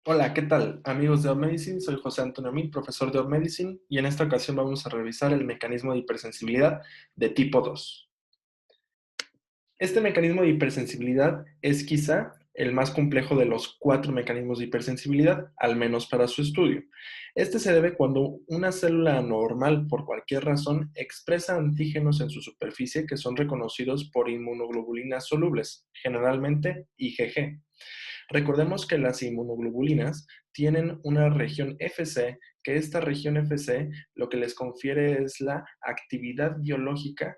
Hola, ¿qué tal? Amigos de OpMedicine, soy José Antonio Mil, profesor de OpMedicine, y en esta ocasión vamos a revisar el mecanismo de hipersensibilidad de tipo 2. Este mecanismo de hipersensibilidad es quizá el más complejo de los 4 mecanismos de hipersensibilidad, al menos para su estudio. Este se debe cuando una célula anormal, por cualquier razón, expresa antígenos en su superficie que son reconocidos por inmunoglobulinas solubles, generalmente IgG. Recordemos que las inmunoglobulinas tienen una región Fc, que esta región Fc lo que les confiere es la actividad biológica,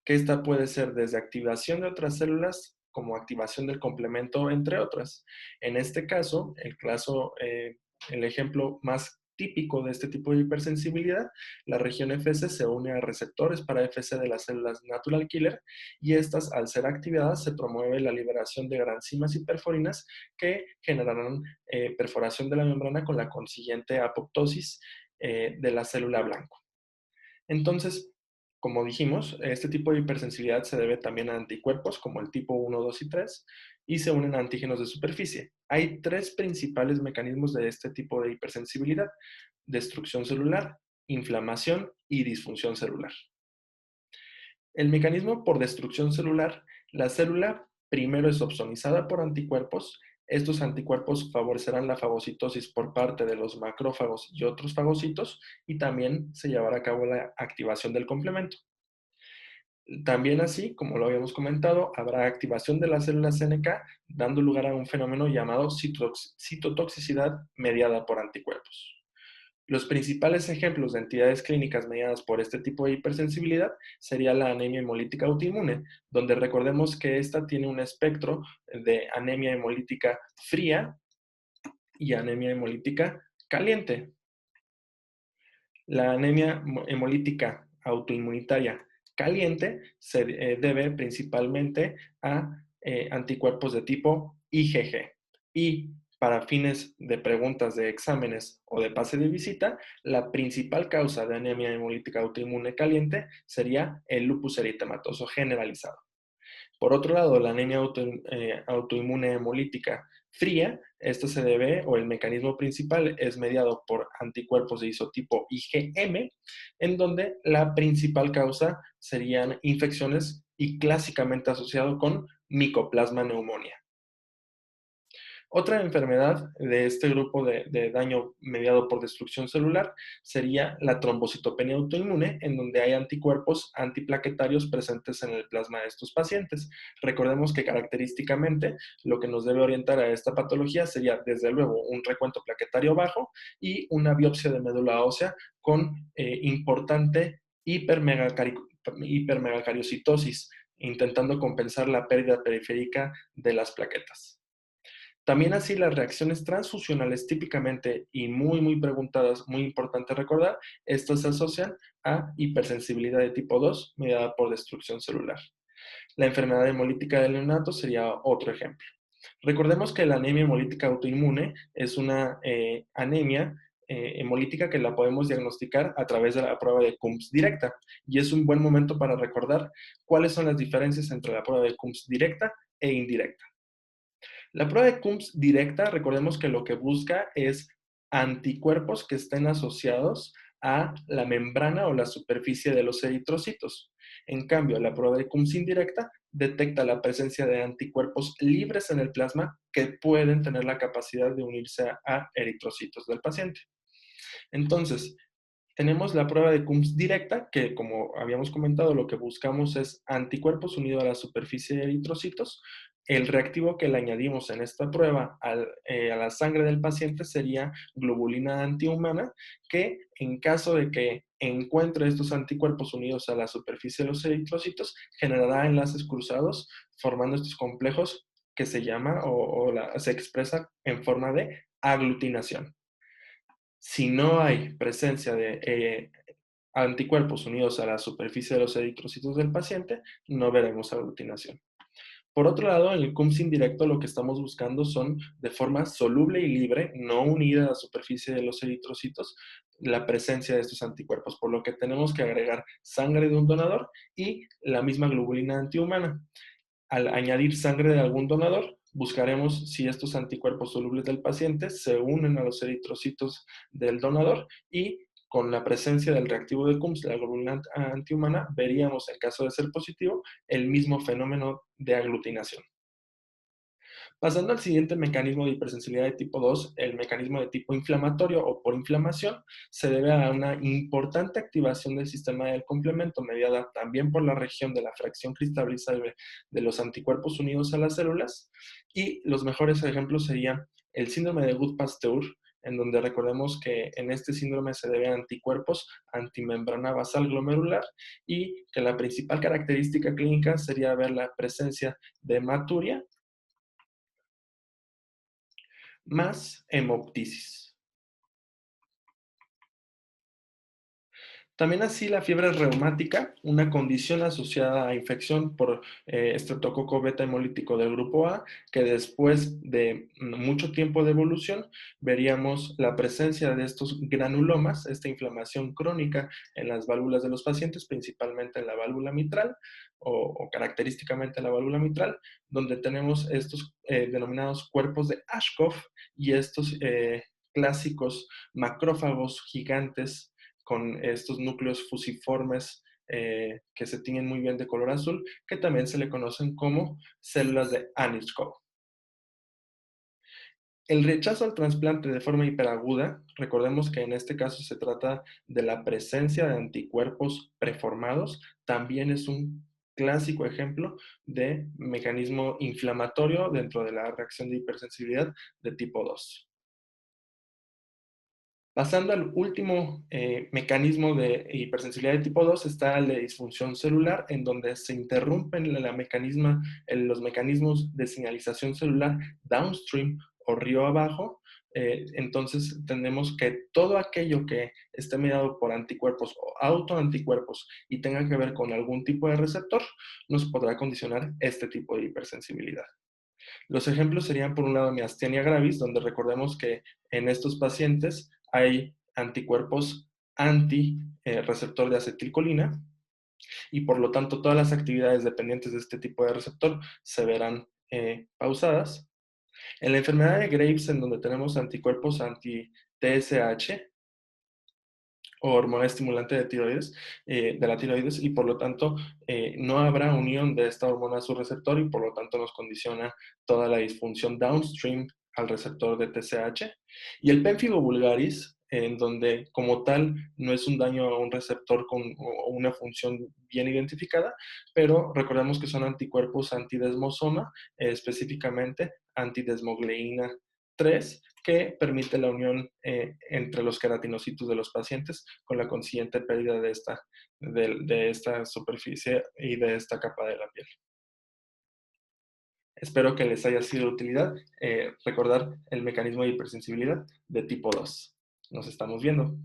que esta puede ser desde activación de otras células como activación del complemento, entre otras. En este caso, el ejemplo más típico de este tipo de hipersensibilidad, la región Fc se une a receptores para Fc de las células natural killer y estas, al ser activadas, se promueve la liberación de granzimas y perforinas que generarán perforación de la membrana con la consiguiente apoptosis de la célula blanco. Entonces, como dijimos, este tipo de hipersensibilidad se debe también a anticuerpos como el tipo 1, 2 y 3 y se unen a antígenos de superficie. Hay 3 principales mecanismos de este tipo de hipersensibilidad: destrucción celular, inflamación y disfunción celular. El mecanismo por destrucción celular, la célula primero es opsonizada por anticuerpos. Estos anticuerpos favorecerán la fagocitosis por parte de los macrófagos y otros fagocitos y también se llevará a cabo la activación del complemento. También así, como lo habíamos comentado, habrá activación de las células CNK, dando lugar a un fenómeno llamado citotoxicidad mediada por anticuerpos. Los principales ejemplos de entidades clínicas mediadas por este tipo de hipersensibilidad sería la anemia hemolítica autoinmune, donde recordemos que esta tiene un espectro de anemia hemolítica fría y anemia hemolítica caliente. La anemia hemolítica autoinmunitaria caliente se debe principalmente a anticuerpos de tipo IgG. Y para fines de preguntas de exámenes o de pase de visita, la principal causa de anemia hemolítica autoinmune caliente sería el lupus eritematoso generalizado. Por otro lado, la anemia autoinmune hemolítica fría, esta se debe, o el mecanismo principal es mediado por anticuerpos de isotipo IgM, en donde la principal causa serían infecciones y clásicamente asociado con micoplasma neumonía. Otra enfermedad de este grupo de daño mediado por destrucción celular sería la trombocitopenia autoinmune, en donde hay anticuerpos antiplaquetarios presentes en el plasma de estos pacientes. Recordemos que característicamente lo que nos debe orientar a esta patología sería, desde luego, un recuento plaquetario bajo y una biopsia de médula ósea con importante hipermegacariocitosis, intentando compensar la pérdida periférica de las plaquetas. También así las reacciones transfusionales típicamente y muy preguntadas, muy importante recordar, estas se asocian a hipersensibilidad de tipo 2 mediada por destrucción celular. La enfermedad hemolítica del neonato sería otro ejemplo. Recordemos que la anemia hemolítica autoinmune es una anemia hemolítica que la podemos diagnosticar a través de la prueba de Coombs directa y es un buen momento para recordar cuáles son las diferencias entre la prueba de Coombs directa e indirecta. La prueba de Coombs directa, recordemos que lo que busca es anticuerpos que estén asociados a la membrana o la superficie de los eritrocitos. En cambio, la prueba de Coombs indirecta detecta la presencia de anticuerpos libres en el plasma que pueden tener la capacidad de unirse a eritrocitos del paciente. Entonces, tenemos la prueba de Coombs directa, que como habíamos comentado, lo que buscamos es anticuerpos unidos a la superficie de eritrocitos. El reactivo que le añadimos en esta prueba a la sangre del paciente sería globulina antihumana, que en caso de que encuentre estos anticuerpos unidos a la superficie de los eritrocitos, generará enlaces cruzados formando estos complejos que se llama se expresa en forma de aglutinación. Si no hay presencia de anticuerpos unidos a la superficie de los eritrocitos del paciente, no veremos aglutinación. Por otro lado, en el Coombs indirecto lo que estamos buscando son de forma soluble y libre, no unida a la superficie de los eritrocitos, la presencia de estos anticuerpos, por lo que tenemos que agregar sangre de un donador y la misma globulina antihumana. Al añadir sangre de algún donador, buscaremos si estos anticuerpos solubles del paciente se unen a los eritrocitos del donador y con la presencia del reactivo de Coombs, la globulina antihumana, veríamos, en caso de ser positivo, el mismo fenómeno de aglutinación. Pasando al siguiente mecanismo de hipersensibilidad de tipo 2, el mecanismo de tipo inflamatorio o por inflamación, se debe a una importante activación del sistema del complemento, mediada también por la región de la fracción cristalizable de los anticuerpos unidos a las células. Y los mejores ejemplos serían el síndrome de Good-Pasteur, en donde recordemos que en este síndrome se debe a anticuerpos antimembrana basal glomerular y que la principal característica clínica sería ver la presencia de hematuria más hemoptisis. También así la fiebre reumática, una condición asociada a infección por estreptococo beta hemolítico del grupo A, que después de mucho tiempo de evolución veríamos la presencia de estos granulomas, esta inflamación crónica en las válvulas de los pacientes, principalmente en la válvula mitral o característicamente en la válvula mitral, donde tenemos estos denominados cuerpos de Ashkoff y estos clásicos macrófagos gigantes con estos núcleos fusiformes que se tiñen muy bien de color azul, que también se le conocen como células de Anichkov. El rechazo al trasplante de forma hiperaguda, recordemos que en este caso se trata de la presencia de anticuerpos preformados, también es un clásico ejemplo de mecanismo inflamatorio dentro de la reacción de hipersensibilidad de tipo 2. Pasando al último mecanismo de hipersensibilidad de tipo 2 está el de disfunción celular, en donde se interrumpen los mecanismos de señalización celular downstream o río abajo. Entonces tenemos que todo aquello que esté mediado por anticuerpos o autoanticuerpos y tenga que ver con algún tipo de receptor, nos podrá condicionar este tipo de hipersensibilidad. Los ejemplos serían, por un lado, miastenia gravis, donde recordemos que en estos pacientes hay anticuerpos anti-receptor de acetilcolina y por lo tanto todas las actividades dependientes de este tipo de receptor se verán pausadas. En la enfermedad de Graves, en donde tenemos anticuerpos anti-TSH, o hormona estimulante de la tiroides, y por lo tanto no habrá unión de esta hormona a su receptor y por lo tanto nos condiciona toda la disfunción downstream al receptor de TSH. Y el pemphigo vulgaris, en donde como tal no es un daño a un receptor con una función bien identificada, pero recordemos que son anticuerpos antidesmosoma, específicamente antidesmogleína 3, que permite la unión entre los queratinocitos de los pacientes con la consiguiente pérdida de esta superficie y de esta capa de la piel. Espero que les haya sido de utilidad recordar el mecanismo de hipersensibilidad de tipo 2. Nos estamos viendo.